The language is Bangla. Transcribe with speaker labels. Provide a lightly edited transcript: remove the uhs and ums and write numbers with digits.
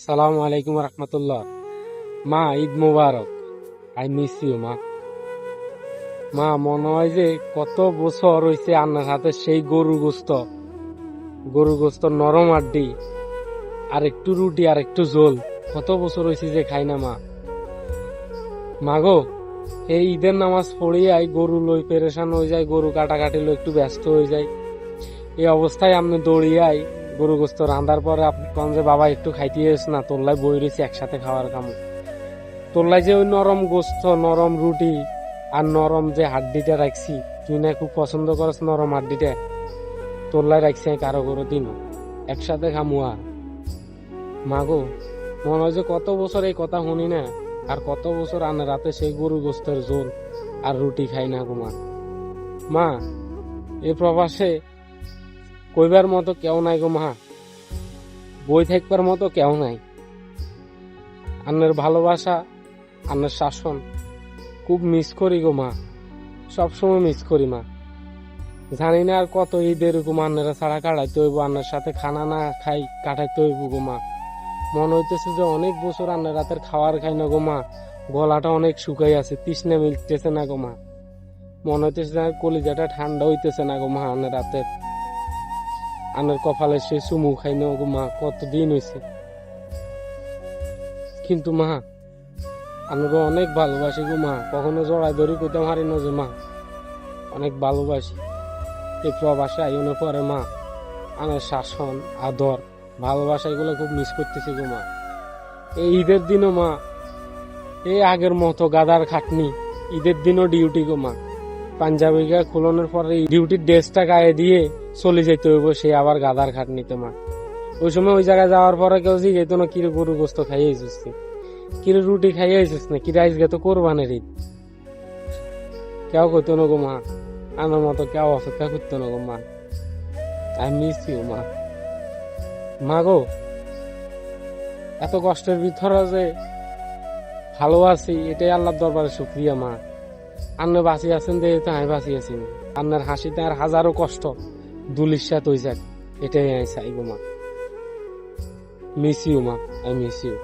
Speaker 1: সালামু আলাইকুম রহমতুল্লাহ। মা, ঈদ মুবারক। আই মিস ইউ মা। মা, মনে হয় যে কত বছর হয়েছে আন্নার হাতে সেই গরু গোস্ত নরম আড্ডি, আর একটু রুটি আর একটু ঝোল। কত বছর হয়েছে যে খাই না মা। মাগো, এই ঈদের নামাজ পড়িয়াই গরু লই পেরেশান হয়ে যায়, গরু কাটাকাটি লই একটু ব্যস্ত হয়ে যায়। এই অবস্থায় আপনি দৌড়িয়াই গরু গোস্ত রান্ধার পরে আপনি কন যে বাবা একটু খাইতে এস না, তোল্লাই বই রয়েছে একসাথে খাওয়ার কামো। তোল্লাই যে ওই নরম গোস্ত, নরম রুটি আর নরম যে হাড্ডিটা রাখছি, তুই না খুব পছন্দ করস নরম হাড্ডিটা, তোল্লাই রাখছি কারো করে দিন একসাথে খামুয়া। মাগো, মনে হয় যে কত বছর এই কথা শুনি না, আর কত বছর আনে রাতে সেই গরু গোস্তের ঝোল আর রুটি খাই না গো মা। মা, এ প্রবাসে কইবার মতো কেউ নাই গো মা, বই থাকবার মতো কেউ নাই। আন্নের ভালোবাসা, আন্নের শাসন খুব মিস করি গো মা, সবসময় মিস করি মা। জানি না আর কত ঈদ এরকম আন্নারা ছাড়া কাটাইতে হইব, আন্নার সাথে খানা না খাই কাটাইতে হইব গো মা। মনে হইতেছে যে অনেক বছর আন্নার রাতের খাওয়ার খাই না গো মা, গলাটা অনেক শুকাই আছে, তৃষ্ণা মিলতেছে না গো মা। মনে হইতেছে যে কলিজাটা ঠান্ডা হইতেছে না গো মা। আন্নার রাতের আন্নার কপালে সে চুমু খাই না গো মা, কতদিন হয়েছে। কিন্তু মা, আমরা অনেক ভালোবাসি গো মা, কখনো জড়াই ধরি কইতে পারি না যে মা অনেক ভালোবাসি। এই প্রবাসে আইনের পরে মা, আমার শাসন, আদর, ভালোবাসা এগুলো খুব মিস করতেছি গো মা। এই ঈদের দিনও মা, এই আগের মতো গাদার খাটনি, ঈদের দিনও ডিউটি গো মা। পাঞ্জাবি গায়ে খুলনের পরে ডিউটির ড্রেসটা গায়ে দিয়ে চলে যেতে হইব, সে আবার গাদার খাটনিতে মা। ওই সময় ওই জায়গায় যাওয়ার পরে কেউ যে যেত না, কিরে গরু গোস্ত খাইয়ে এসেছিস, কিরে রুটি খাইয়ে এসেছিস না, কিরে আজকে তো কোরবানের ঈদ। কেউ কইতো না গো মা, আমার মতো কেউ অপেক্ষা করতো না গো মা। আই মিস ইউ মা। মা গো, এত কষ্টের ভিতরে যে ভালো আছি, এটাই আল্লাহর দরবারে শুকরিয়া মা। আন্নে বাঁচি আছেন দেখে তো আমি বাঁচি আছি। আপনার হাসিতে আর হাজারো কষ্ট দুলিশ্বাত হয়ে যাক, এটাই আমি চাই গো মা। মিস ইউ মা, আই মিস ইউ।